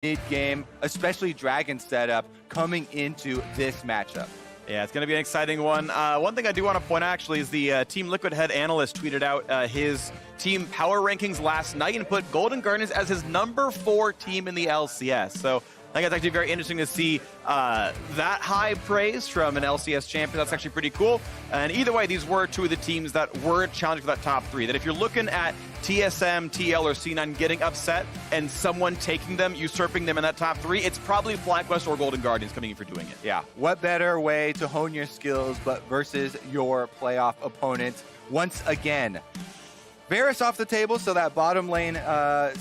mid-game, especially Dragon setup, coming into this matchup. Yeah, it's going to be an exciting one. One thing I do want to point out, actually, is the Team Liquid head analyst tweeted out his team power rankings last night and put Golden Guardians as his #4 team in the LCS. So I think it's actually very interesting to see that high praise from an LCS champion. That's actually pretty cool. And either way, these were two of the teams that were challenging for that top 3. That if you're looking at TSM, TL, or C9 getting upset and someone taking them, usurping them in that top 3, it's probably FlyQuest or Golden Guardians coming in for doing it. Yeah, what better way to hone your skills but versus your playoff opponent once again. Varus off the table, so that bottom lane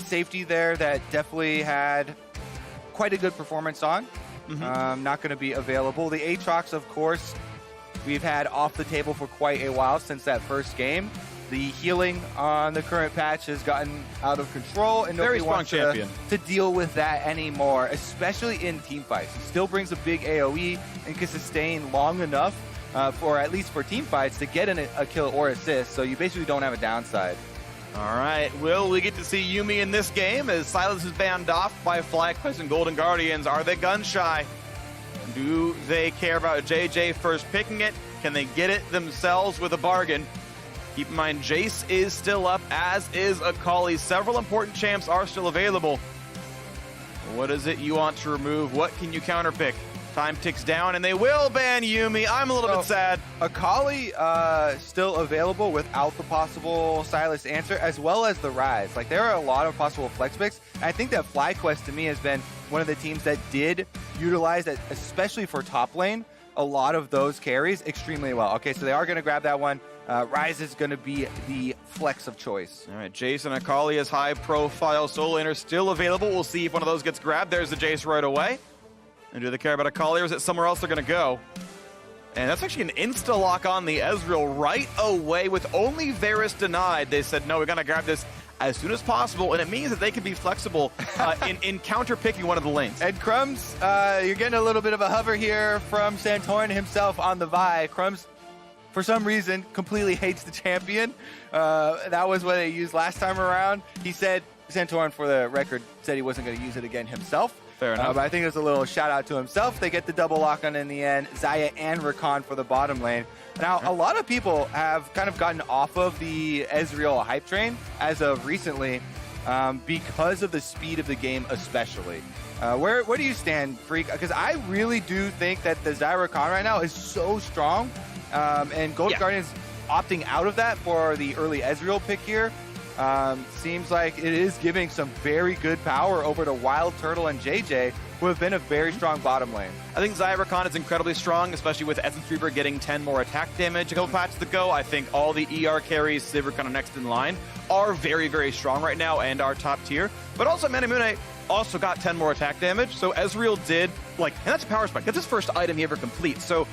safety there that definitely had quite a good performance on. Not going to be available. The Aatrox, of course, we've had off the table for quite a while since that first game. The healing on the current patch has gotten out of control, and nobody wants to deal with that anymore, especially in team fights. He still brings a big AoE and can sustain long enough for at least for team fights to get a kill or assist, so you basically don't have a downside. All right, will we get to see Yuumi in this game as Silas is banned off by FlyQuest and Golden Guardians? Are they gun shy? Do they care about JJ first picking it? Can they get it themselves with a bargain? Keep in mind, Jace is still up, as is Akali. Several important champs are still available. What is it you want to remove? What can you counterpick? Time ticks down, and they will ban Yuumi. I'm a little bit sad. Akali still available without the possible Silas answer, as well as the Rise. Like, there are a lot of possible flex picks. I think that FlyQuest, to me, has been one of the teams that did utilize that, especially for top lane, a lot of those carries extremely well. Okay, so they are going to grab that one. Rise is going to be the flex of choice. All right, Jace and Akali as high-profile solo laners still available. We'll see if one of those gets grabbed. There's the Jace right away. And do they care about Akali, or is it somewhere else they're going to go? And that's actually an insta-lock on the Ezreal right away with only Varus denied. They said, no, we're going to grab this as soon as possible, and it means that they can be flexible in counter-picking one of the lanes. And Crumbs, you're getting a little bit of a hover here from Santorin himself on the Vi. Crumbs, for some reason, completely hates the champion. That was what they used last time around. He said, Santorin, for the record, said he wasn't going to use it again himself. Fair enough. But I think there's a little shout out to himself. They get the double lock on in the end. Xayah and Rakan for the bottom lane. Now, a lot of people have kind of gotten off of the Ezreal hype train as of recently because of the speed of the game especially. Where do you stand, Freak? Because I really do think that the Xayah Rakan right now is so strong. And Golden Guardians opting out of that for the early Ezreal pick here. Seems like it is giving some very good power over to Wild Turtle and JJ, who have been a very strong bottom lane. I think Xayah Rakan is incredibly strong, especially with Essence Reaver getting 10 more attack damage a couple patches ago. I think all the ER carries, Sivir kind of next in line, are very, very strong right now and are top tier. But also Manamune also got 10 more attack damage, so Ezreal did, and that's a power spike. That's his first item he ever completes. So,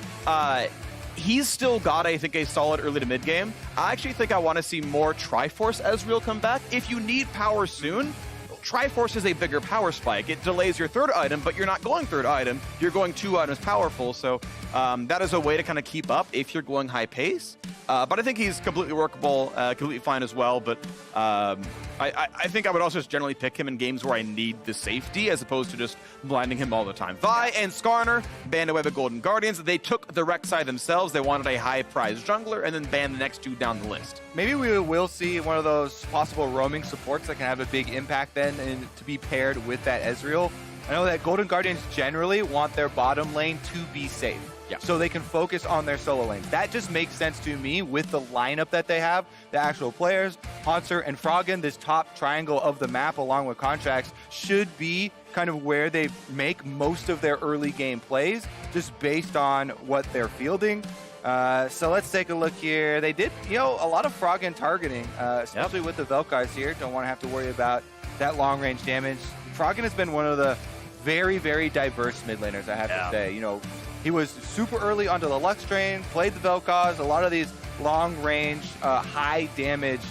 he's still got, I think, a solid early to mid game. I actually think I want to see more Triforce Ezreal come back. If you need power soon, Triforce is a bigger power spike. It delays your third item, but you're not going third item. You're going 2 items powerful. So that is a way to kind of keep up if you're going high pace. But I think he's completely workable, completely fine as well. But I think I would also just generally pick him in games where I need the safety as opposed to just blinding him all the time. Vi and Skarner banned away by Golden Guardians. They took the Rek'Sai themselves. They wanted a high-prize jungler and then banned the next 2 down the list. Maybe we will see one of those possible roaming supports that can have a big impact then and to be paired with that Ezreal. I know that Golden Guardians generally want their bottom lane to be safe. Yeah. So they can focus on their solo lanes. That just makes sense to me with the lineup that they have, the actual players. Haunter and Froggen, this top triangle of the map along with contracts, should be kind of where they make most of their early game plays, just based on what they're fielding. So let's take a look here. They did, a lot of Froggen targeting, especially with the Vel'Kars here. Don't want to have to worry about that long-range damage. Froggen has been one of the very, very diverse mid laners, I have to say. He was super early onto the Lux train, played the Vel'Kars, a lot of these long-range, high-damage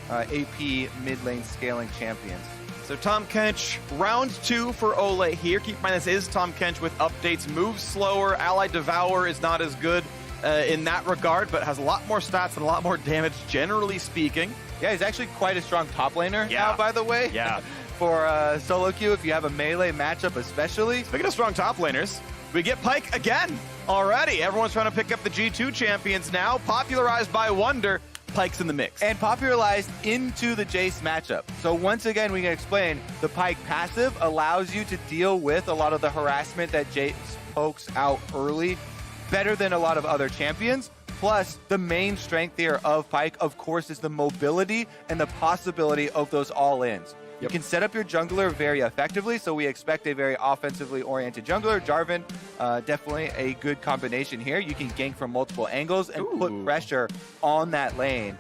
AP mid-lane scaling champions. So Tahm Kench, round 2 for Ole here. Keep in mind this is Tahm Kench with updates. Moves slower, Ally Devour is not as good in that regard, but has a lot more stats and a lot more damage, generally speaking. Yeah, he's actually quite a strong top laner now, by the way. Yeah. for solo queue if you have a melee matchup especially. Speaking of strong top laners, we get Pyke again already. Everyone's trying to pick up the G2 champions now, popularized by Wonder. Pyke's in the mix. And popularized into the Jace matchup. So once again, we can explain the Pyke passive allows you to deal with a lot of the harassment that Jace pokes out early better than a lot of other champions. Plus, the main strength here of Pyke, of course, is the mobility and the possibility of those all-ins. You can set up your jungler very effectively, so we expect a very offensively oriented jungler. Jarvan, definitely a good combination here. You can gank from multiple angles and put pressure on that lane.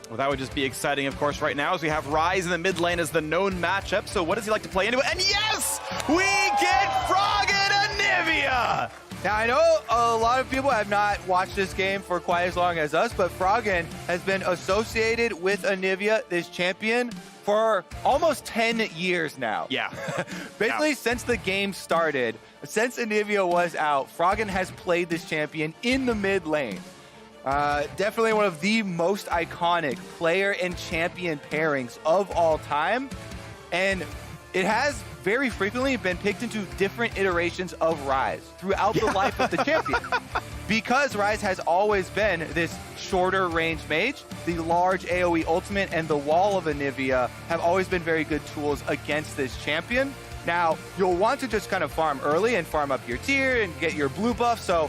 Well, that would just be exciting, of course, right now, as we have Ryze in the mid lane as the known matchup. So what does he like to play into it? And yes, we get Froggen Anivia! Now, I know a lot of people have not watched this game for quite as long as us, but Froggen has been associated with Anivia, this champion, for almost 10 years now. Yeah. Basically, since the game started, since Anivia was out, Froggen has played this champion in the mid lane. Definitely one of the most iconic player and champion pairings of all time. And it has very frequently been picked into different iterations of Ryze throughout the life of the champion. Because Ryze has always been this shorter range mage, the large AoE ultimate and the wall of Anivia have always been very good tools against this champion. Now, you'll want to just kind of farm early and farm up your tier and get your blue buff. So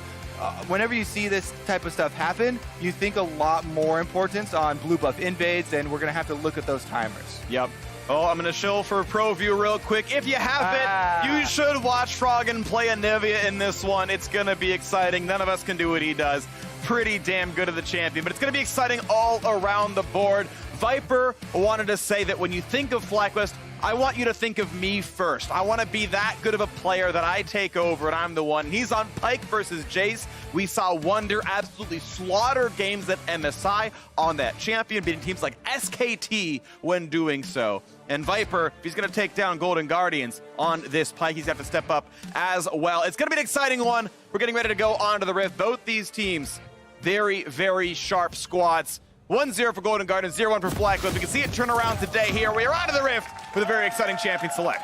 whenever you see this type of stuff happen, you think a lot more importance on blue buff invades, and we're going to have to look at those timers. Yep. Oh, I'm going to shill for pro view real quick. If you haven't, you should watch Froggen play Anivia in this one. It's going to be exciting. None of us can do what he does. Pretty damn good of the champion, but it's going to be exciting all around the board. Viper wanted to say that when you think of FlyQuest, I want you to think of me first. I want to be that good of a player that I take over and I'm the one. He's on Pyke versus Jace. We saw Wonder absolutely slaughter games at MSI on that champion, beating teams like SKT when doing so. And Viper, if he's going to take down Golden Guardians on this Pyke, he's got to step up as well. It's going to be an exciting one. We're getting ready to go on to the Rift. Both these teams, very, very sharp squads. 1-0 for Golden Guardians, 0-1 for FlyQuest. We can see it turn around today here. We are on to the Rift with a very exciting champion select.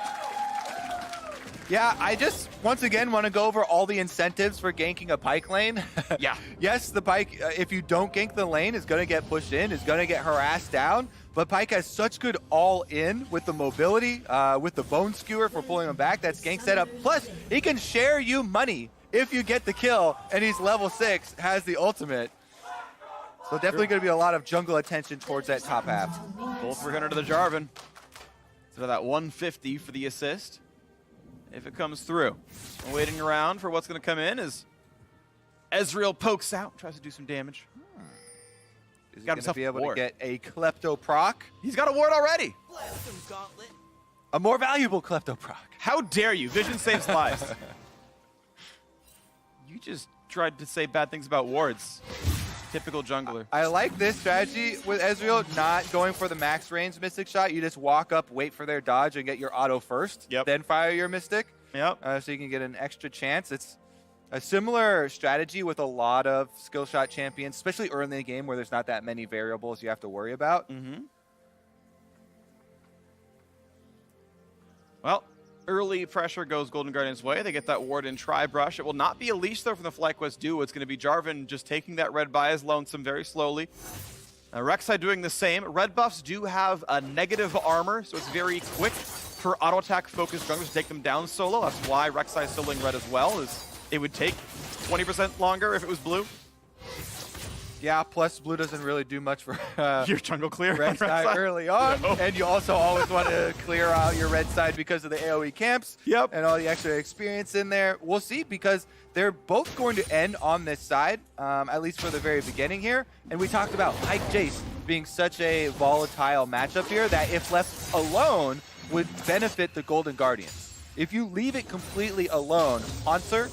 Yeah, I just, once again, want to go over all the incentives for ganking a Pyke lane. Yeah. Yes, the Pyke, if you don't gank the lane, is going to get pushed in, is going to get harassed down. But Pyke has such good all-in with the mobility, with the bone skewer for pulling him back. That's gank setup. Plus, he can share you money if you get the kill, and he's level 6, has the ultimate. So definitely going to be a lot of jungle attention towards that top half. Full 300 to the Jarvan. So that 150 for the assist, if it comes through. We're waiting around for what's going to come in as Ezreal pokes out, tries to do some damage. Is he going to be able to get a Klepto proc? He's got a ward already. A more valuable Klepto proc. How dare you? Vision saves lives. You just tried to say bad things about wards. Typical jungler. I like this strategy with Ezreal, not going for the max range Mystic shot. You just walk up, wait for their dodge, and get your auto first. Then fire your Mystic. So you can get an extra chance. It's a similar strategy with a lot of skill shot champions, especially early in the game where there's not that many variables you have to worry about. Well, early pressure goes Golden Guardians' way. They get that ward in Tri-Brush. It will not be a leash, though, from the FlyQuest duo. It's going to be Jarvan just taking that red by his lonesome very slowly. Rek'Sai doing the same. Red buffs do have a negative armor, so it's very quick for auto-attack-focused junglers to take them down solo. That's why Rek'Sai is soloing red as well, is it would take 20% longer if it was blue. Yeah, plus blue doesn't really do much for your jungle clear red side early on. No. And you also always want to clear out your red side because of the AoE camps and all the extra experience in there. We'll see, because they're both going to end on this side, at least for the very beginning here. And we talked about Pyke Jace being such a volatile matchup here that if left alone would benefit the Golden Guardians. If you leave it completely alone, Hanser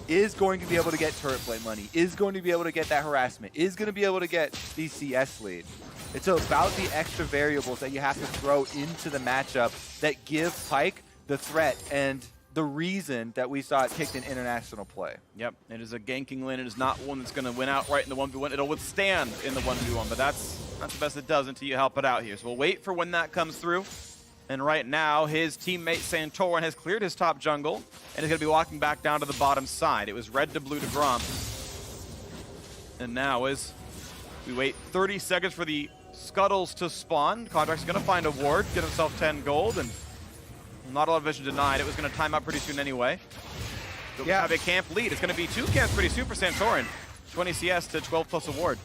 is going to be able to get turret play money, is going to be able to get that harassment, is going to be able to get the CS lead. It's about the extra variables that you have to throw into the matchup that give Pyke the threat and the reason that we saw it picked in international play. Yep, it is a ganking lane. It is not one that's going to win outright in the 1v1. It'll withstand in the 1v1, but that's not the best it does until you help it out here. So we'll wait for when that comes through. And right now, his teammate Santorin has cleared his top jungle and is going to be walking back down to the bottom side. It was red to blue to Grom. And now as we wait 30 seconds for the scuttles to spawn, Contract's going to find a ward, get himself 10 gold, and not a lot of vision denied. It was going to time out pretty soon anyway. So we have a camp lead. It's going to be 2 camps pretty soon for Santorin. 20 CS to 12 plus a ward.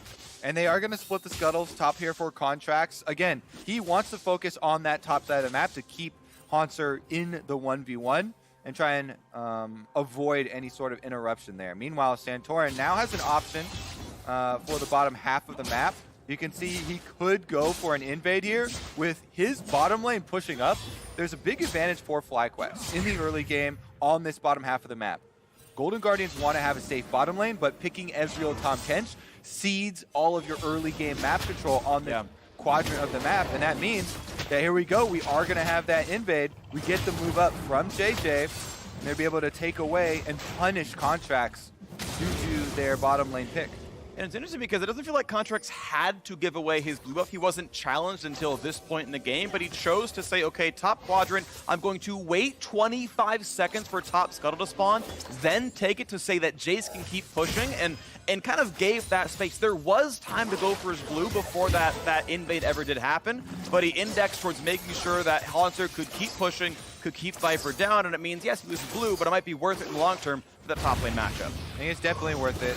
And they are going to split the scuttles top here for Contracts. Again, he wants to focus on that top side of the map to keep Hauntzer in the 1v1 and try and avoid any sort of interruption there. Meanwhile, Santorin now has an option for the bottom half of the map. You can see he could go for an invade here with his bottom lane pushing up. There's a big advantage for FlyQuest in the early game on this bottom half of the map. Golden Guardians want to have a safe bottom lane, but picking Ezreal Tahm Kench cedes all of your early game map control on the quadrant of the map, and that means that here we go, we are going to have that invade. We get the move up from JJ, and they'll be able to take away and punish Contracts due to their bottom lane pick. And it's interesting because it doesn't feel like Contracts had to give away his blue buff. He wasn't challenged until this point in the game, but he chose to say, okay, top quadrant, I'm going to wait 25 seconds for top scuttle to spawn, then take it to say that Jace can keep pushing, and kind of gave that space. There was time to go for his blue before that invade ever did happen, but he indexed towards making sure that Hauntzer could keep pushing, could keep Viper down, and it means, yes, he loses blue, but it might be worth it in the long term for the top lane matchup. I think it's definitely worth it,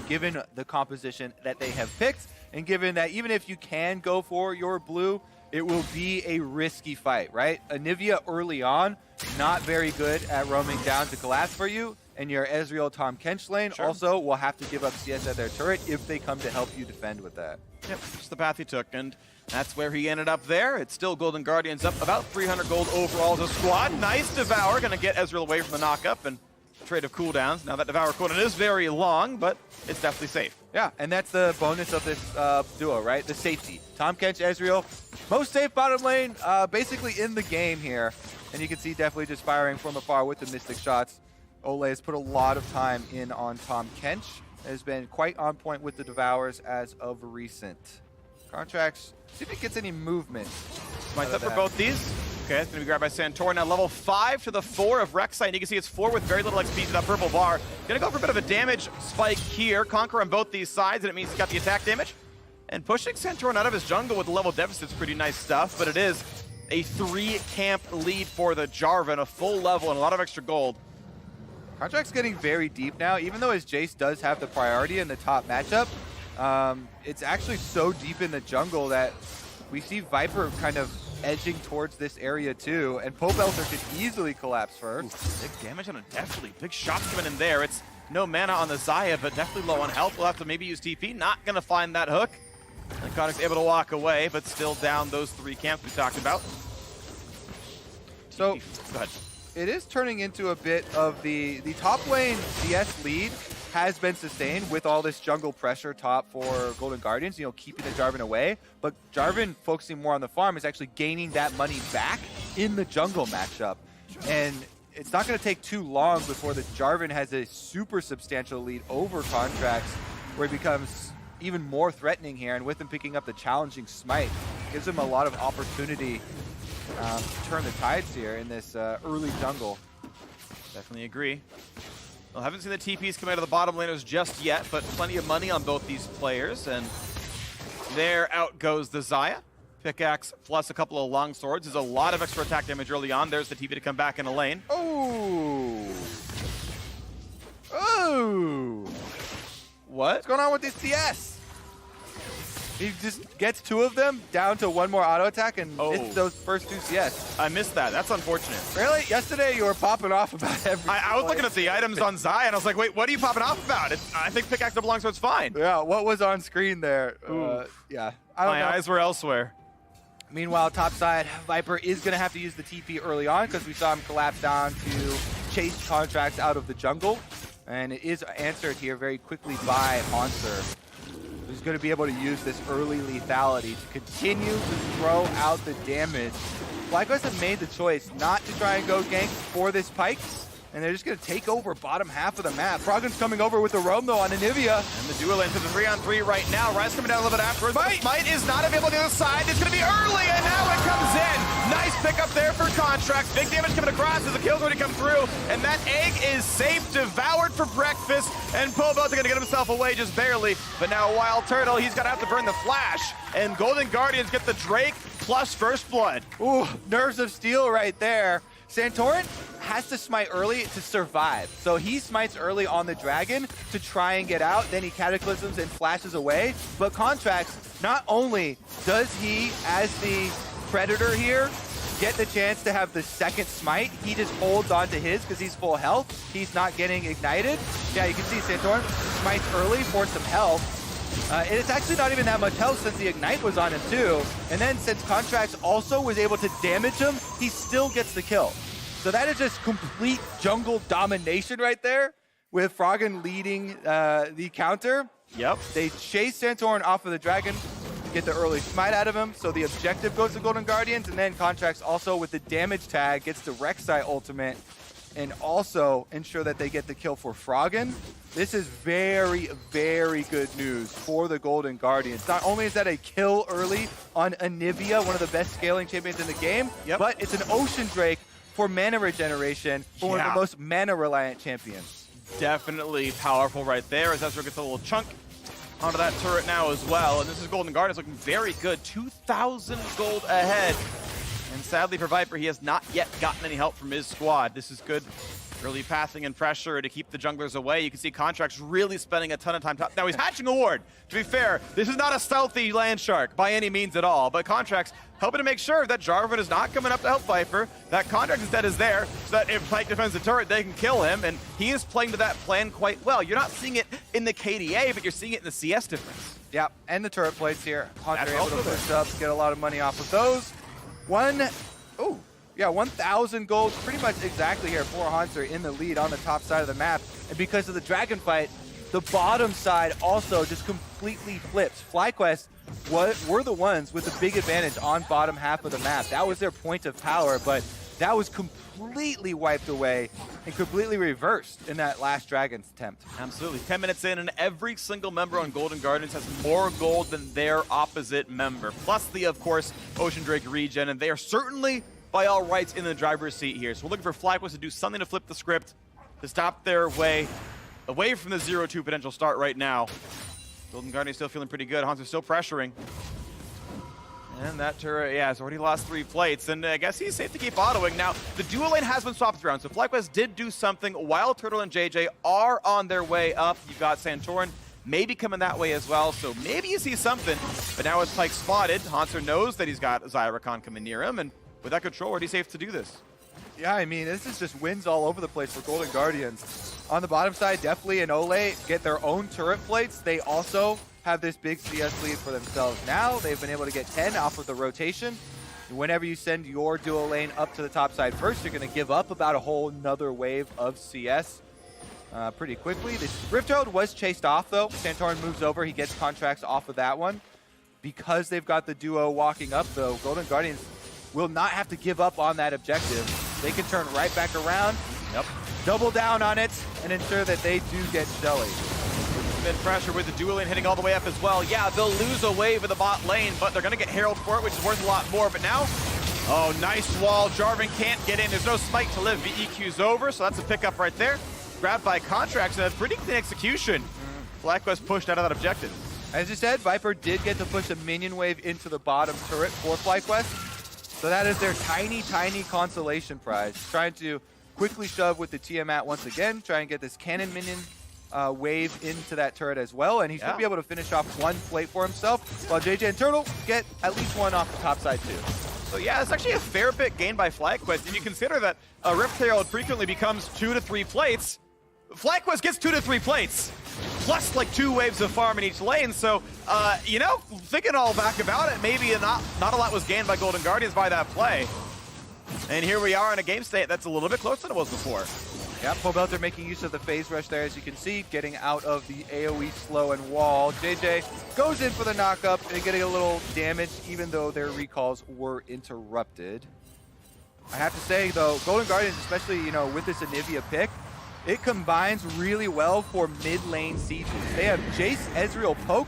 given the composition that they have picked, and given that even if you can go for your blue, it will be a risky fight, right? Anivia early on, not very good at roaming down to collapse for you, and your Ezreal Tahm Kench lane also will have to give up CS at their turret if they come to help you defend with that. Yep, just the path he took, and that's where he ended up there. It's still Golden Guardians up about 300 gold overall as a squad. Nice Devour, gonna get Ezreal away from the knockup, and trade of cooldowns. Now that Devour cooldown is very long, but it's definitely safe. Yeah, and that's the bonus of this duo, right? The safety. Tahm Kench, Ezreal, most safe bottom lane, basically in the game here. And you can see definitely just firing from afar with the Mystic shots. Ole has put a lot of time in on Tahm Kench. Has been quite on point with the Devours as of recent. Contracts, see if it gets any movement. Might up for both these. Okay, it's going to be grabbed by Santorin. Now level 5 to the 4 of Rek'Sai. And you can see it's 4 with very little XP to that purple bar. Going to go for a bit of a damage spike here. Conquer on both these sides, and it means he's got the attack damage. And pushing Santorin out of his jungle with the level deficit is pretty nice stuff, but it is a 3-camp lead for the Jarvan, a full level and a lot of extra gold. Contract's getting very deep now, even though his Jace does have the priority in the top matchup. It's actually so deep in the jungle that we see Viper kind of edging towards this area too, and Popelter could easily collapse first. Big damage on a definitely big shot coming in there. It's no mana on the Xayah, but definitely low on health. We'll have to maybe use TP. Not going to find that hook. And Contract's able to walk away, but still down those 3 camps we talked about. So, go ahead. It is turning into a bit of the top lane CS lead has been sustained with all this jungle pressure top for Golden Guardians, you know, keeping the Jarvan away. But Jarvan, focusing more on the farm, is actually gaining that money back in the jungle matchup. And it's not going to take too long before the Jarvan has a super substantial lead over Contracts, where it becomes even more threatening here. And with him picking up the challenging smite, gives him a lot of opportunity to turn the tides here in this early jungle. Definitely agree. Well, haven't seen the TPs come out of the bottom laners just yet, but plenty of money on both these players. And there out goes the Xayah. Pickaxe plus a couple of long swords. There's a lot of extra attack damage early on. There's the TP to come back in the lane. Oh! Oh! What's going on with this CS? He just gets 2 of them down to 1 more auto attack and hits those first 2 CS. I missed that. That's unfortunate. Really? Yesterday you were popping off about everything. I was looking at the items on Xayah and I was like, wait, what are you popping off about? I think pickaxe double longsword's fine. Yeah, what was on screen there? Yeah. I don't know. My eyes were elsewhere. Meanwhile, top side, Viper is going to have to use the TP early on because we saw him collapse down to chase Contracts out of the jungle. And it is answered here very quickly by Hauntzer, who's going to be able to use this early lethality to continue to throw out the damage. FlyQuest have made the choice not to try and go gank for this Pyke, and they're just going to take over bottom half of the map. Froggen's coming over with the roam, though, on Anivia. And the duel into the 3-on-3 right now. Rise coming down a little bit afterwards. Smite is not available on the other side. It's going to be early, and now it comes in. Nice pick up there for Contracts. Big damage coming across as the kills already come through, and that egg is safe, devoured for breakfast, and Pobel's gonna get himself away just barely, but now Wild Turtle, he's gonna have to burn the flash, and Golden Guardians get the Drake plus First Blood. Ooh, nerves of steel right there. Santorin has to smite early to survive. So he smites early on the dragon to try and get out, then he cataclysms and flashes away. But Contracts, not only does he, as the Predator here, get the chance to have the second smite, he just holds on to his because he's full health. He's not getting ignited. Yeah, you can see Santorin smites early for some health. And it's actually not even that much health since the Ignite was on him too. And then since Contracts also was able to damage him, he still gets the kill. So that is just complete jungle domination right there with Froggen leading the counter. Yep. They chase Santorin off of the dragon, get the early smite out of him, so the objective goes to Golden Guardians, and then Contracts also with the damage tag gets the Rek'Sai ultimate and also ensure that they get the kill for Froggen. This is very, very good news for the Golden Guardians. Not only is that a kill early on Anivia, one of the best scaling champions in the game, but it's an Ocean Drake for mana regeneration for one of the most mana-reliant champions. Definitely powerful right there as Ezreal gets a little chunk onto that turret now as well. And this is Golden Guardians looking very good. 2,000 gold ahead. And sadly for Viper, he has not yet gotten any help from his squad. This is good early pathing and pressure to keep the junglers away. You can see Contracts really spending a ton of time. Now he's hatching a ward. To be fair, this is not a stealthy land shark by any means at all, but Contracts helping to make sure that Jarvan is not coming up to help Viper, that Contracts instead is there, so that if Pyke defends the turret, they can kill him, and he is playing to that plan quite well. You're not seeing it in the KDA, but you're seeing it in the CS difference. Yeah, and the turret plates here. Hunter able to push up, get a lot of money off of those. 1,000 gold, pretty much exactly here for Hunter in the lead on the top side of the map. And because of the dragon fight, the bottom side also just completely flips. FlyQuest were the ones with the big advantage on bottom half of the map. That was their point of power, but that was completely wiped away and completely reversed in that last Dragon's attempt. Absolutely. 10 minutes in, and every single member on Golden Guardians has more gold than their opposite member. Plus the, of course, Ocean Drake regen, and they are certainly, by all rights, in the driver's seat here. So we're looking for FlyQuest to do something to flip the script, to stop their way away from the 0-2 potential start right now. Golden Guardians still feeling pretty good. Hanzo's still pressuring. And that turret, has already lost 3 plates, and I guess he's safe to keep autoing. Now, the dual lane has been swapped around, so FlyQuest did do something. Wild Turtle and JJ are on their way up. You've got Santorin maybe coming that way as well, so maybe you see something. But now as Pyke spotted, Hanzo knows that he's got Zyrakan coming near him, and with that control, already safe to do this. Yeah, I mean, this is just wins all over the place for Golden Guardians. On the bottom side, Deathly and Ole get their own turret plates. They also have this big CS lead for themselves now. They've been able to get 10 off of the rotation. Whenever you send your dual lane up to the top side first, you're going to give up about a whole nother wave of CS pretty quickly. The Rift Herald was chased off, though. Santorin moves over. He gets Contracts off of that one. Because they've got the duo walking up, though, Golden Guardians will not have to give up on that objective. They can turn right back around, double down on it, and ensure that they do get Shelly. Mid pressure with the dual lane hitting all the way up as well. Yeah, they'll lose a wave in the bot lane, but they're going to get Herald for it, which is worth a lot more. But now, nice wall. Jarvan can't get in. There's no smite to live. VEQ's over, so that's a pickup right there. Grabbed by Contracts, and a pretty clean execution. FlyQuest pushed out of that objective. As you said, Viper did get to push a minion wave into the bottom turret for FlyQuest. So that is their tiny, tiny consolation prize. Trying to quickly shove with the Tiamat once again, try and get this cannon minion wave into that turret as well, and he should be able to finish off 1 plate for himself, while JJ and Turtle get at least 1 off the top side too. So yeah, it's actually a fair bit gained by FlyQuest. If you consider that a Rift Herald frequently becomes 2 to 3 plates, FlyQuest gets 2 to 3 plates, plus like 2 waves of farm in each lane. So, thinking all back about it, maybe not a lot was gained by Golden Guardians by that play. And here we are in a game state that's a little bit closer than it was before. Yeah, Pobelter making use of the phase rush there, as you can see, getting out of the AoE slow and wall. JJ goes in for the knockup and getting a little damage, even though their recalls were interrupted. I have to say, though, Golden Guardians, especially, with this Anivia pick, it combines really well for mid-lane sieges. They have Jace, Ezreal, Poke,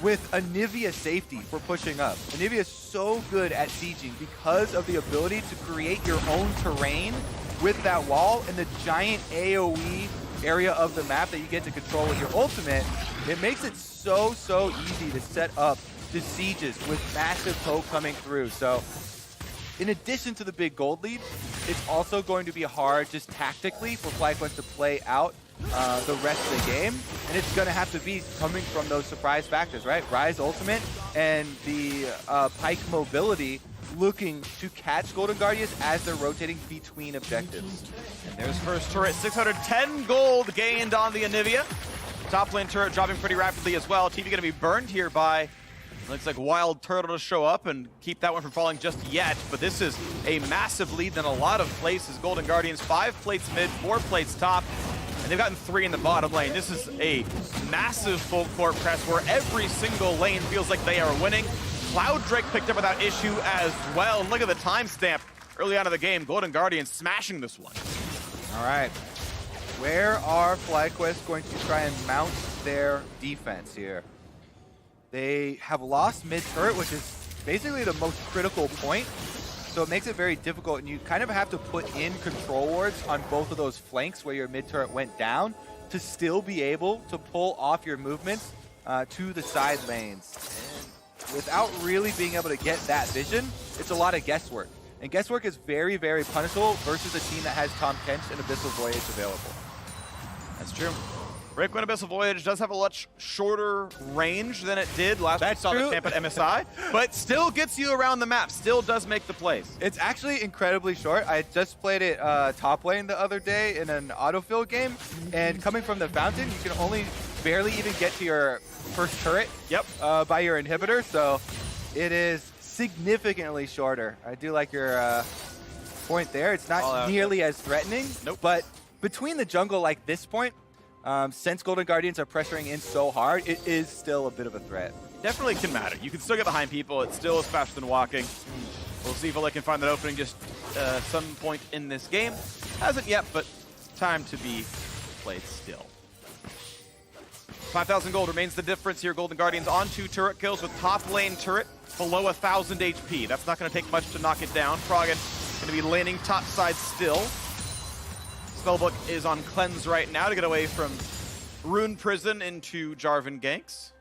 with Anivia safety for pushing up. Anivia is so good at sieging because of the ability to create your own terrain with that wall and the giant AoE area of the map that you get to control with your ultimate. It makes it so easy to set up the sieges with massive poke coming through. So in addition to the big gold lead, it's also going to be hard just tactically for FlyQuest to play out the rest of the game, and it's going to have to be coming from those surprise factors, right? Ryze ultimate and the Pike mobility looking to catch Golden Guardians as they're rotating between objectives. And there's first turret, 610 gold gained on the Anivia. Top lane turret dropping pretty rapidly as well. TV going to be burned here by, looks like Wild Turtle to show up and keep that one from falling just yet. But this is a massive lead in a lot of places. Golden Guardians, 5 plates mid, 4 plates top. And they've gotten 3 in the bottom lane. This is a massive full court press where every single lane feels like they are winning. Cloud Drake picked up without issue as well. Look at the timestamp early on in the game. Golden Guardians smashing this one. All right. Where are FlyQuest going to try and mount their defense here? They have lost mid-turret, which is basically the most critical point. So it makes it very difficult, and you kind of have to put in control wards on both of those flanks where your mid-turret went down to still be able to pull off your movements to the side lanes. And without really being able to get that vision, it's a lot of guesswork. And guesswork is very punishable versus a team that has Tom Kench and Abyssal Voyage available. That's true. FlyQuest Abyssal Voyage does have a much shorter range than it did last time we saw the camp at MSI, but still gets you around the map, still does make the plays. It's actually incredibly short. I just played it top lane the other day in an autofill game, and coming from the fountain, you can only barely even get to your first turret by your inhibitor, so it is significantly shorter. I do like your point there. It's not nearly as threatening, but between the jungle like this point, since Golden Guardians are pressuring in so hard, it is still a bit of a threat. Definitely can matter. You can still get behind people. It still is faster than walking. We'll see if I can find that opening just some point in this game. Hasn't yet, but time to be played still. 5,000 gold remains the difference here. Golden Guardians on 2 turret kills with top lane turret below 1,000 HP. That's not going to take much to knock it down. Froggen going to be laning top side still. Spellbook is on cleanse right now to get away from Rune Prison into Jarvan ganks.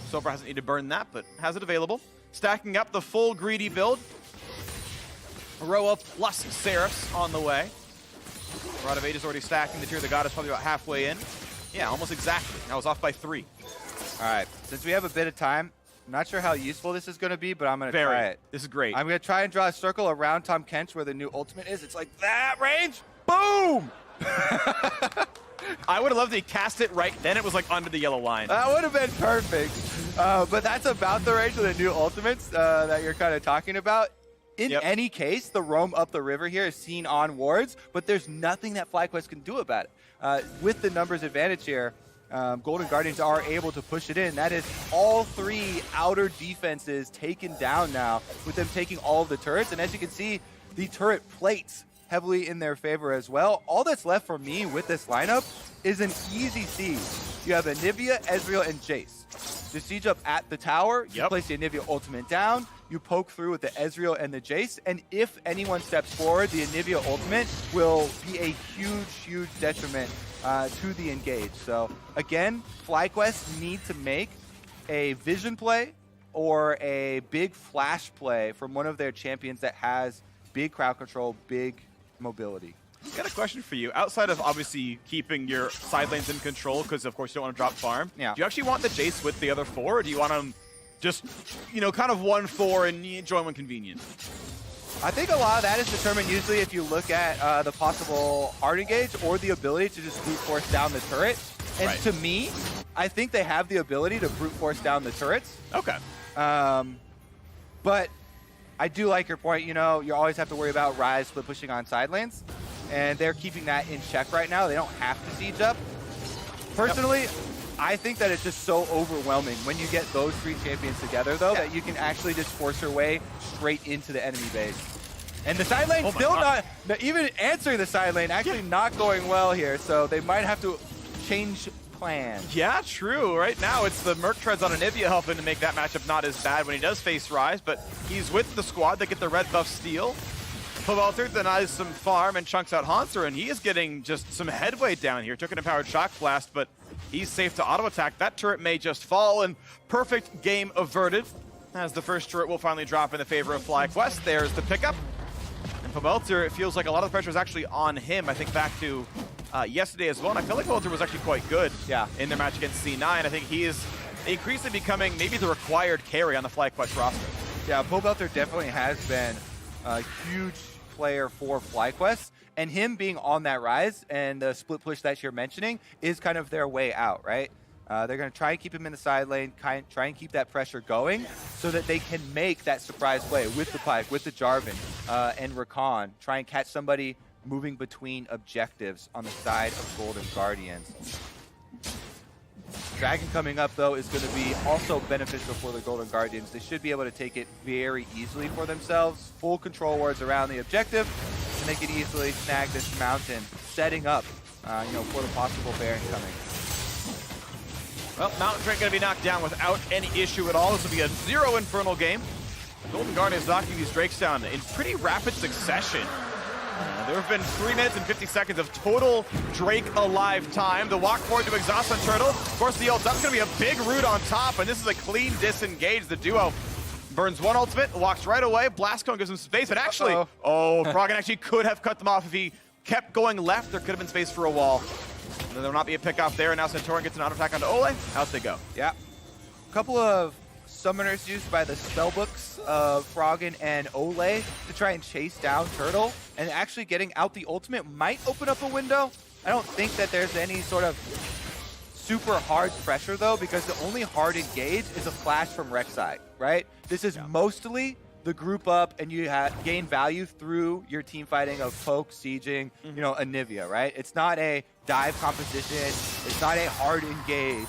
So far hasn't needed to burn that, but has it available. Stacking up the full greedy build. Roa plus Seraphs on the way. Rod of 8 is already stacking. The Tear of the God is probably about halfway in. Yeah, almost exactly. I was off by 3. All right, since we have a bit of time, I'm not sure how useful this is going to be, but I'm going to try it. This is great. I'm going to try and draw a circle around Tom Kench where the new ultimate is. It's like that range. Boom! I would have loved to cast it right then. It was like under the yellow line. That would have been perfect. But that's about the range of the new ultimates that you're kind of talking about. In any case, the roam up the river here is seen on wards, but there's nothing that FlyQuest can do about it. With the numbers advantage here, Golden Guardians are able to push it in. That is all 3 outer defenses taken down now, with them taking all of the turrets. And as you can see, the turret plates heavily in their favor as well. All that's left for me with this lineup is an easy siege. You have Anivia, Ezreal, and Jace. To siege up at the tower, you place the Anivia ultimate down, you poke through with the Ezreal and the Jace, and if anyone steps forward, the Anivia ultimate will be a huge detriment to the engage. So again, FlyQuest need to make a vision play or a big flash play from one of their champions that has big crowd control, big mobility. I've got a question for you. Outside of obviously keeping your side lanes in control, because of course you don't want to drop farm, do you actually want the Jace with the other 4, or do you want them just, you know, kind of 1-4 and join when convenient? I think a lot of that is determined usually if you look at the possible hard engage or the ability to just brute force down the turret. And to me, I think they have the ability to brute force down the turrets. Okay. But I do like your point. You know, you always have to worry about Ryze split pushing on side lanes, and they're keeping that in check right now. They don't have to siege up. Personally, I think that it's just so overwhelming when you get those 3 champions together, though, that you can actually just force your way straight into the enemy base. And the side lane still not even answering the side lane, actually not going well here. So they might have to change clan. Yeah, true. Right now, it's the Merc Treads on Anivia helping to make that matchup not as bad when he does face Rise, but he's with the squad. They get the red buff steal. Pobelter denies some farm and chunks out Hanser, and he is getting just some headway down here. Took an empowered shock blast, but he's safe to auto attack. That turret may just fall, and perfect game averted, as the first turret will finally drop in the favor of FlyQuest. There's the pickup. And Pobelter, it feels like a lot of the pressure is actually on him. I think back to yesterday as well, and I feel like Pobelter was actually quite good in their match against C9. I think he is increasingly becoming maybe the required carry on the FlyQuest roster. Yeah, Pobelter definitely has been a huge player for FlyQuest, and him being on that Rise and the split push that you're mentioning is kind of their way out, right? They're going to try and keep him in the side lane, try and keep that pressure going so that they can make that surprise play with the Pyke, with the Jarvan, and Rakan, try and catch somebody moving between objectives on the side of Golden Guardians. Dragon coming up, though, is going to be also beneficial for the Golden Guardians. They should be able to take it very easily for themselves. Full control wards around the objective, and they can easily snag this mountain, setting up, for the possible Baron coming. Well, Mountain Drake going to be knocked down without any issue at all. This will be a 0 Infernal game. Golden Guardians knocking these Drakes down in pretty rapid succession. There have been 3 minutes and 50 seconds of total Drake alive time. The walk forward to exhaust on Turtle. Of course, the ult, that's going to be a big root on top, and this is a clean disengage. The duo burns one ultimate, walks right away. Blast Cone gives him space, but actually, Froggen actually could have cut them off if he kept going left. There could have been space for a wall. And there will not be a pick off there, and now Centurion gets an auto attack onto Ole. Out they go. Yeah. A couple of summoners used by the spellbooks of Froggen and Ole to try and chase down Turtle, and actually getting out the ultimate might open up a window. I don't think that there's any sort of super hard pressure, though, because the only hard engage is a flash from Rek'Sai, right? This is mostly the group up, and you gain value through your team fighting of poke, sieging, Anivia, right? It's not a dive composition. It's not a hard engage.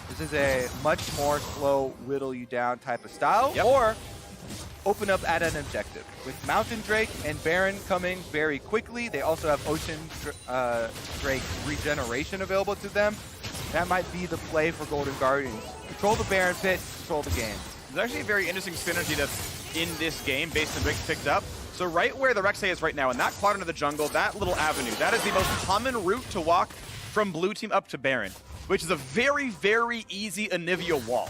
This is a much more slow, whittle you down type of style, or open up at an objective. With Mountain Drake and Baron coming very quickly, they also have Ocean Drake regeneration available to them. That might be the play for Golden Guardians. Control the Baron pit, control the game. There's actually a very interesting synergy that's in this game based on Drake's picked up. So right where the Rek'Sai is right now, in that quadrant of the jungle, that little avenue, that is the most common route to walk from blue team up to Baron, which is a very, very easy Anivia wall.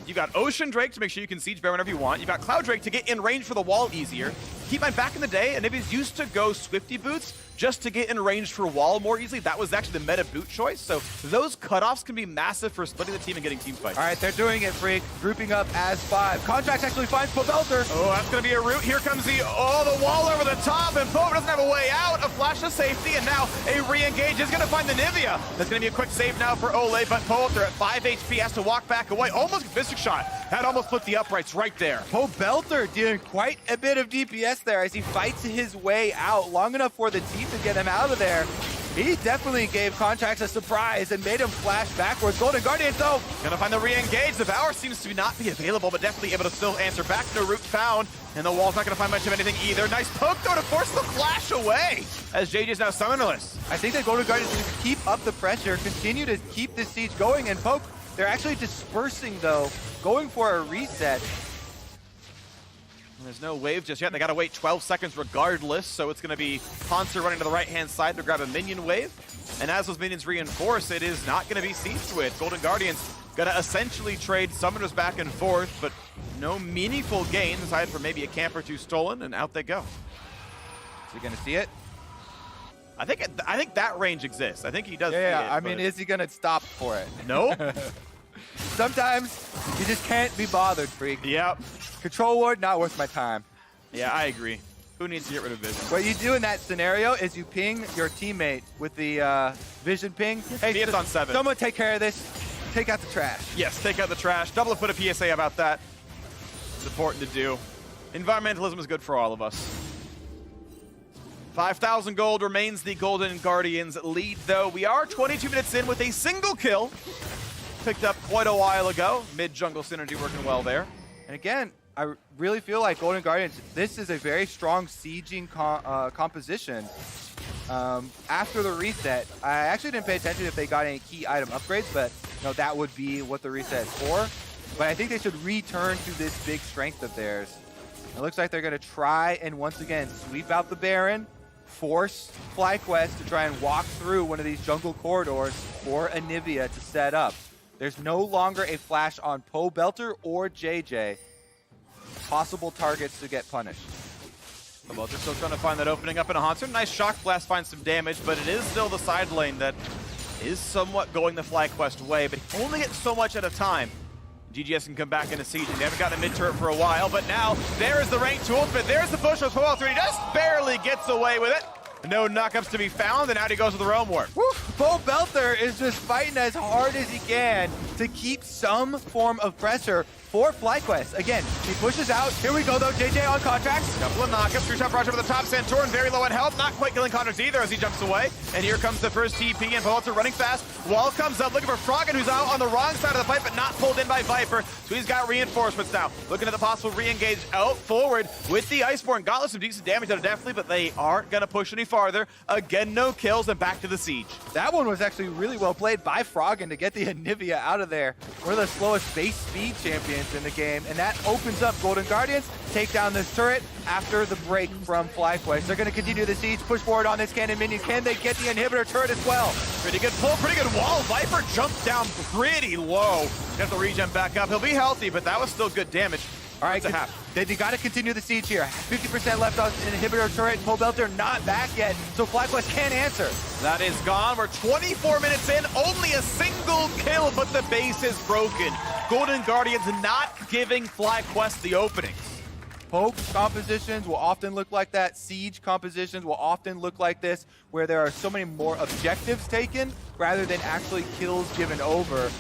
You got Ocean Drake to make sure you can siege Baron whenever you want. You got Cloud Drake to get in range for the wall easier. Keep in mind, back in the day, Anivia's used to go Swifty Boots just to get in range for wall more easily. That was actually the meta boot choice. So those cutoffs can be massive for splitting the team and getting team fights. All right, they're doing it, Freak. Grouping up as 5. Contracts actually finds Pobelter. Oh, that's going to be a route. Here comes the wall over the top, and Pope doesn't have a way out. A flash of safety, and now a re-engage is going to find the Anivia. That's going to be a quick save now for Ole, but Pope, they're at 5 HP, has to walk back away. Almost Mystic Shot. That almost put the uprights right there. Pobelter doing quite a bit of DPS there as he fights his way out long enough for the team to get him out of there. He definitely gave Contracts a surprise and made him flash backwards. Golden Guardians, though, gonna find the re-engage. The Bower seems to not be available, but definitely able to still answer back. No route found, and the wall's not gonna find much of anything either. Nice poke, though, to force the flash away, as JJ's now summonerless. I think that Golden Guardians need to keep up the pressure, continue to keep this siege going, and poke. They're actually dispersing, though, going for a reset. There's no wave just yet. They got to wait 12 seconds regardless, so it's going to be Hanser running to the right-hand side to grab a minion wave. And as those minions reinforce, it is not going to be sieged with. Golden Guardians got to essentially trade summoners back and forth, but no meaningful gains aside from maybe a camp or two stolen, and out they go. Is he going to see it? I think that range exists. I think he does see it. Yeah, I mean, is he going to stop for it? Nope. Sometimes you just can't be bothered, Freak. Yep. Control ward, not worth my time. Yeah, I agree. Who needs to get rid of Vision? What you do in that scenario is you ping your teammate with the Vision ping. Hey, it's on 7. Someone take care of this. Take out the trash. Yes, take out the trash. Double put a PSA about that. It's important to do. Environmentalism is good for all of us. 5,000 gold remains the Golden Guardians lead, though. We are 22 minutes in with a single kill. Picked up quite a while ago. Mid-jungle synergy working well there. And again, I really feel like Golden Guardians, this is a very strong sieging composition. after the reset. I actually didn't pay attention if they got any key item upgrades, but that would be what the reset is for. But I think they should return to this big strength of theirs. It looks like they're going to try and once again sweep out the Baron, force FlyQuest to try and walk through one of these jungle corridors for Anivia to set up. There's no longer a flash on Belter or JJ. Possible targets to get punished. Belter still trying to find that opening up in a Haunter. Nice shock blast, finds some damage, but it is still the side lane that is somewhat going the FlyQuest way, but he only gets so much at a time. GGS can come back into siege. They haven't gotten a mid-turret for a while, but now there is the ranked ultimate. There's the push with Belter. He just barely gets away with it. No knockups to be found, and out he goes with the Realm Ward. Belter is just fighting as hard as he can to keep some form of pressure for FlyQuest. Again, he pushes out. Here we go, though. JJ on contracts. Couple of knockups. Three-shot rush over the top. Santorin very low on health. Not quite killing contracts either as he jumps away. And here comes the first TP, and Belter running fast. Wall comes up, looking for Froggen, who's out on the wrong side of the pipe, but not pulled in by Viper. So he's got reinforcements now. Looking at the possible re-engage out forward with the Iceborne. Got some decent damage out of Deathly, but they aren't going to push any farther. Again, no kills, and back to the siege. That one was actually really well played by Froggen to get the Anivia out of there. We're the slowest base speed champions in the game, and that opens up Golden Guardians, take down this turret after the break from FlyQuest. They're going to continue the siege, push forward on this cannon minion. Can they get the inhibitor turret as well? Pretty good pull, pretty good wall. Viper jumped down pretty low. Got the regen back up. He'll be healthy, but that was still good damage. All right, they got to continue the siege here. 50% left on inhibitor turret. Belter not back yet, so FlyQuest can't answer. That is gone. We're 24 minutes in, only a single kill, but the base is broken. Golden Guardians not giving FlyQuest the openings. Poke compositions will often look like that. Siege compositions will often look like this, where there are so many more objectives taken rather than actually kills given over.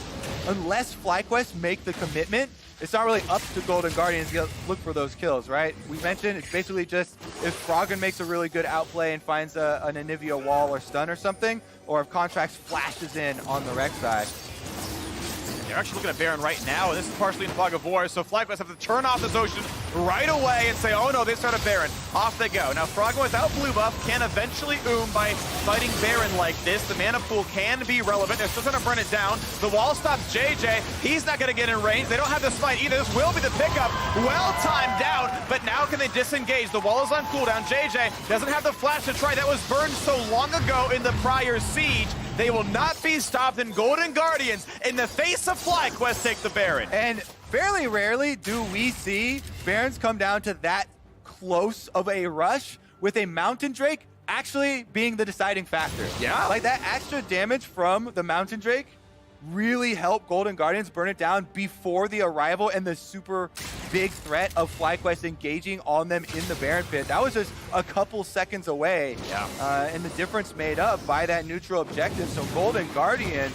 Unless FlyQuest make the commitment, it's not really up to Golden Guardians to look for those kills, right? We mentioned it's basically just if Froggen makes a really good outplay and finds an Anivia wall or stun or something, or if Contracts flashes in on the Rec side. They're actually looking at Baron right now, and this is partially in Fog of War, so FlyQuest have to turn off this ocean right away and say, oh no, they start a Baron. Off they go. Now Froggen without blue buff can eventually by fighting Baron like this. The mana pool can be relevant. They're still trying to burn it down. The wall stops JJ. He's not going to get in range. They don't have the smite either. This will be the pickup. Well timed out, but now can they disengage? The wall is on cooldown. JJ doesn't have the flash to try. That was burned so long ago in the prior siege. They will not be stopped, and Golden Guardians, in the face of FlyQuest, take the Baron. And fairly rarely do we see Barons come down to that close of a rush with a Mountain Drake actually being the deciding factor. Yeah. Like that extra damage from the Mountain Drake really helped Golden Guardians burn it down before the arrival and the super big threat of FlyQuest engaging on them in the Baron pit. That was just a couple seconds away. Yeah. And the difference made up by that neutral objective. So Golden Guardians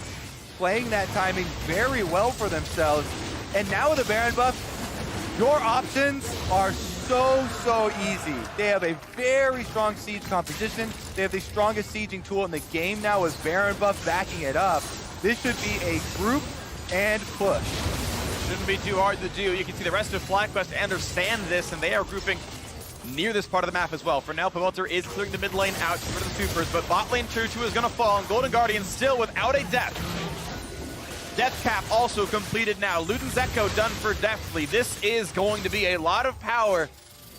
playing that timing very well for themselves. And now with the Baron buff, your options are so easy. They have a very strong siege composition. They have the strongest sieging tool in the game now with Baron buff backing it up. This should be a group and push. Shouldn't be too hard to do. You can see the rest of FlyQuest understand this, and they are grouping near this part of the map as well. For now, Belter is clearing the mid lane out for the supers, but bot lane 2-2 is going to fall, and Golden Guardians still without a death. Death cap also completed now. Luden's Echo done for Deathly. This is going to be a lot of power.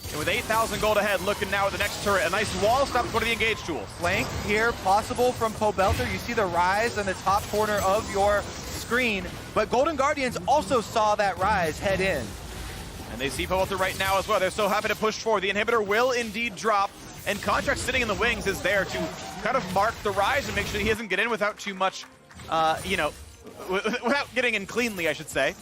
And with 8,000 gold ahead, looking now at the next turret. A nice wall stop to go to the engage tools. Flank here possible from Belter. You see the rise in the top corner of your screen, but Golden Guardians also saw that rise head in. And they see Belter right now as well. They're so happy to push forward. The inhibitor will indeed drop, and Contract sitting in the wings is there to kind of mark the rise and make sure he doesn't get in without too much, without getting in cleanly, I should say.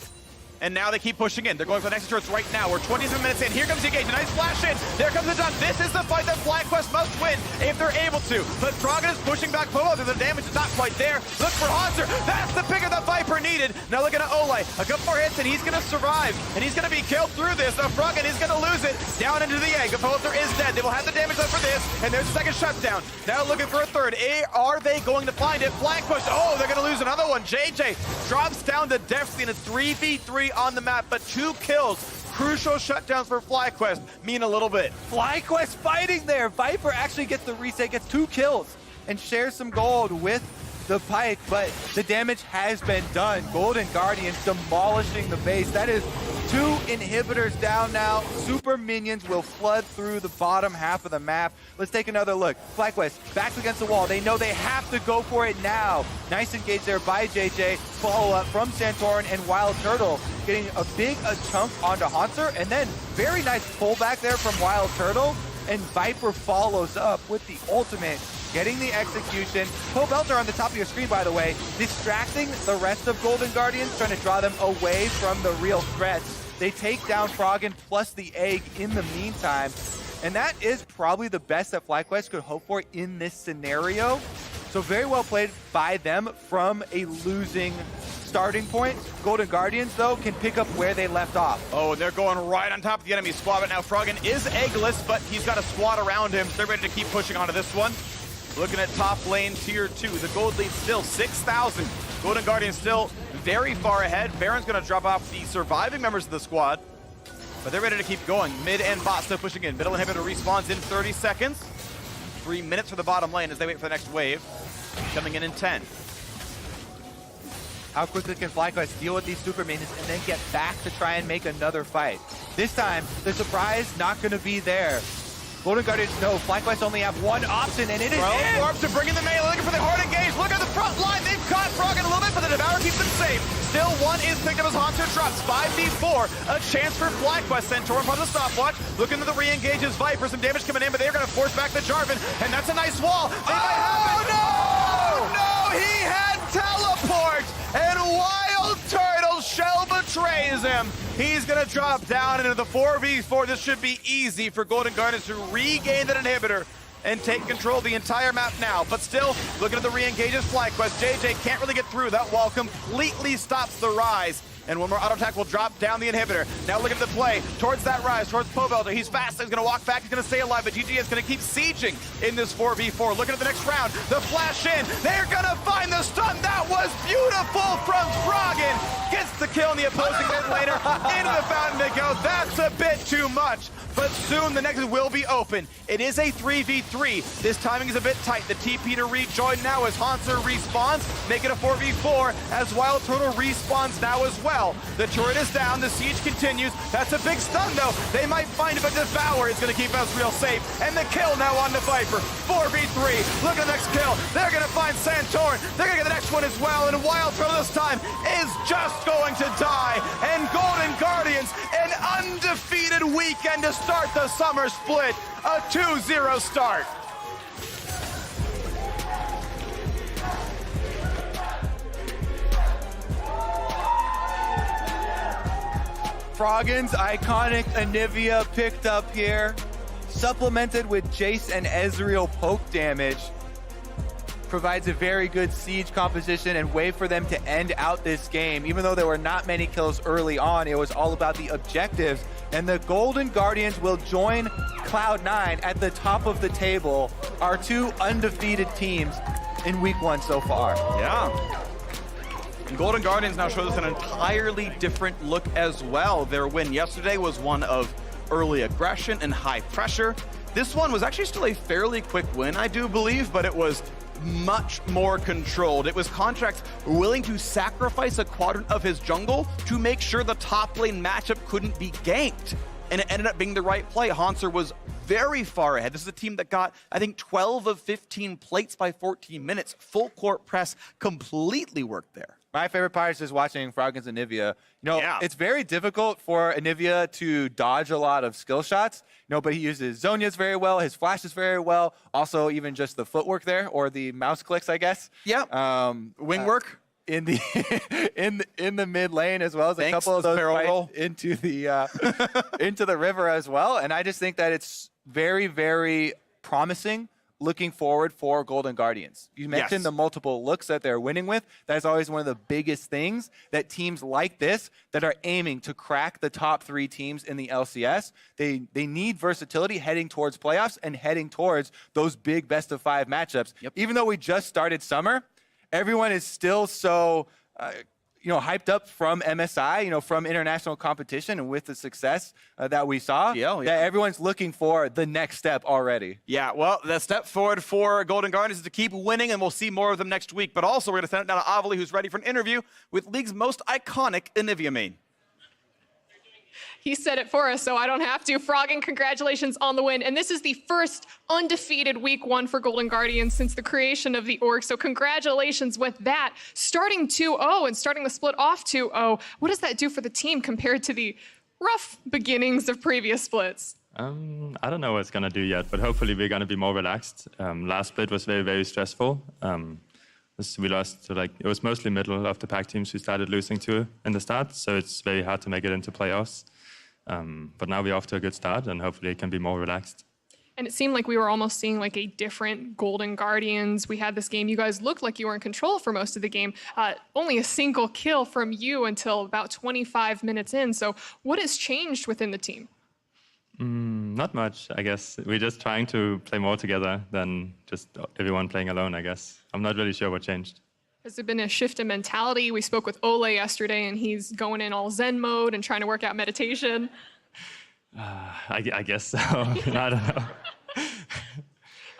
And now they keep pushing in. They're going for the next turrets right now. We're 27 minutes in. Here comes the engage. A nice flash in. There comes the done. This is the fight that FlyQuest must win if they're able to. But Froggen is pushing back Belter. The damage is not quite there. Look for Haunter. That's the pick of the Viper needed. Now looking at Olay. A couple more hits and he's going to survive. And he's going to be killed through this. Now Froggen is going to lose it. Down into the egg. Belter is dead. They will have the damage left for this. And there's a second shutdown. Now looking for a third. Are they going to find it? Flank push. Oh, they're going to lose another one. JJ drops down to Deathly in a 3v3 on the map, but 2 kills. crucial shutdowns for FlyQuest mean a little bit. FlyQuest fighting there. Viper actually gets the reset, gets 2 kills, and shares some gold with the Pike, but the damage has been done. Golden Guardians demolishing the base. That is 2 inhibitors down now. Super minions will flood through the bottom half of the map. Let's take another look. FlyQuest back against the wall. They know they have to go for it now. Nice engage there by JJ. Follow up from Santorin and Wild Turtle, getting a big chunk onto Haunter, and then very nice pullback there from Wild Turtle. And Viper follows up with the ultimate, getting the execution. Pobelter on the top of your screen, by the way, distracting the rest of Golden Guardians, trying to draw them away from the real threats. They take down Froggen plus the egg in the meantime. And that is probably the best that FlyQuest could hope for in this scenario. So very well played by them from a losing starting point. Golden Guardians, though, can pick up where they left off. Oh, they're going right on top of the enemy squad, but now Froggen is eggless, but he's got a squad around him. They're ready to keep pushing onto this one. Looking at top lane tier 2, the gold lead still 6,000. Golden Guardians still very far ahead. Baron's gonna drop off the surviving members of the squad, but they're ready to keep going. Mid and bot still pushing in. Middle inhibitor respawns in 30 seconds. 3 minutes for the bottom lane as they wait for the next wave. Coming in 10. How quickly can FlyQuest deal with these super minions and then get back to try and make another fight? This time, the surprise not going to be there. Golden Guardians know FlyQuest only have one option, and it is Warp to bring in the melee, looking for the hard engage. Look at the front line. They've caught Froggen a little bit, but the Devourer keeps them safe. Still, one is picked up as Haunter drops. 5v4, a chance for FlyQuest. Centaur on the stopwatch. Looking to the re-engages. Viper, some damage coming in, but they're going to force back the Jarvan, and that's a nice wall. They might have it. No! He had teleport, and Wild Turtle shell betrays him. He's gonna drop down into the 4v4. This should be easy for Golden Guardians to regain that inhibitor and take control of the entire map now. But still, looking at the re-engages FlyQuest. JJ can't really get through. That wall completely stops the rise. And one more auto attack will drop down the inhibitor. Now look at the play towards that rise, towards Pobelter. He's fast, he's gonna walk back, he's gonna stay alive, but GGS is gonna keep sieging in this 4v4. Looking at the next round, the flash in. They're gonna find the stun. That was beautiful from Froggen. Gets the kill in the opposing mid laner. Into the fountain they go. That's a bit too much. But soon the next will be open. It is a 3v3. This timing is a bit tight. The TP to rejoin now as Haunter respawns. Make it a 4v4 as Wild Turtle respawns now as well. The turret is down. The siege continues. That's a big stun though. They might find it, but Devourer is going to keep us real safe. And the kill now on the Viper. 4v3. Look at the next kill. They're going to find Santorin. They're going to get the next one as well. And Wild Turtle this time is just going to die. And Golden Guardians, an undefeated weekend to start the summer split. A 2-0 start. Froggen's iconic Anivia picked up here, supplemented with Jace and Ezreal poke damage. Provides a very good siege composition and way for them to end out this game. Even though there were not many kills early on, it was all about the objectives. And the Golden Guardians will join Cloud9 at the top of the table, our 2 undefeated teams in week 1 so far. Yeah. And Golden Guardians now shows us an entirely different look as well. Their win yesterday was one of early aggression and high pressure. This one was actually still a fairly quick win, I do believe, but it was much more controlled. It was Contracts willing to sacrifice a quadrant of his jungle to make sure the top lane matchup couldn't be ganked. And it ended up being the right play. Haunter was very far ahead. This is a team that got, I think, 12 of 15 plates by 14 minutes. Full court press completely worked there. My favorite part is just watching Froggen's Anivia. It's very difficult for Anivia to dodge a lot of skill shots, but he uses Zhonya's very well, his flashes very well, also even just the footwork there, or the mouse clicks, I guess. Yeah. Wing work. In the in the mid lane, as well as a couple of those fights into the river as well. And I just think that it's very, very promising looking forward for Golden Guardians. You mentioned the multiple looks that they're winning with. That is always one of the biggest things that teams like this that are aiming to crack the top 3 teams in the LCS. They need versatility heading towards playoffs and heading towards those big best of 5 matchups. Even though we just started summer, everyone is still so hyped up from MSI, from international competition, and with the success that we saw, that everyone's looking for the next step already. Yeah, well, the step forward for Golden Guardians is to keep winning, and we'll see more of them next week. But also, we're going to send it down to Avali, who's ready for an interview with League's most iconic Anivia main. He said it for us, so I don't have to. Froggen, congratulations on the win. And this is the first undefeated week 1 for Golden Guardians since the creation of the org. So congratulations with that. Starting 2-0 and starting the split off 2-0. What does that do for the team compared to the rough beginnings of previous splits? I don't know what it's going to do yet, but hopefully we're going to be more relaxed. Last split was very, very stressful. We lost to it was mostly middle of the pack teams we started losing to in the start, so it's very hard to make it into playoffs. But now we're off to a good start, and hopefully it can be more relaxed. And it seemed like we were almost seeing a different Golden Guardians. We had this game. You guys looked like you were in control for most of the game. Only a single kill from you until about 25 minutes in. So what has changed within the team? Not much, I guess. We're just trying to play more together than just everyone playing alone, I guess. I'm not really sure what changed. Has there been a shift in mentality? We spoke with Ole yesterday, and he's going in all Zen mode and trying to work out meditation. I guess so. I don't know.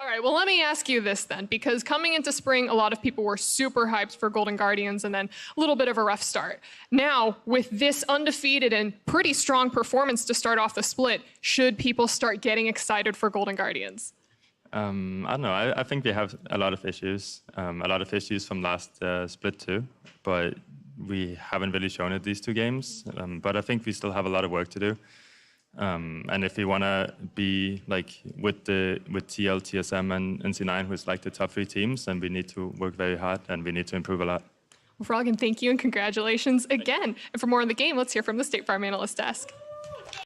All right, well, let me ask you this then, because coming into spring, a lot of people were super hyped for Golden Guardians and then a little bit of a rough start. Now, with this undefeated and pretty strong performance to start off the split, should people start getting excited for Golden Guardians? I don't know. I think we have a lot of issues from last split too, but we haven't really shown it these 2 games. But I think we still have a lot of work to do. And if we want to be with TL, TSM, and NC9, who's the top 3 teams, then we need to work very hard and we need to improve a lot. Well, Froggen, thank you and congratulations again. And for more on the game, let's hear from the State Farm Analyst Desk.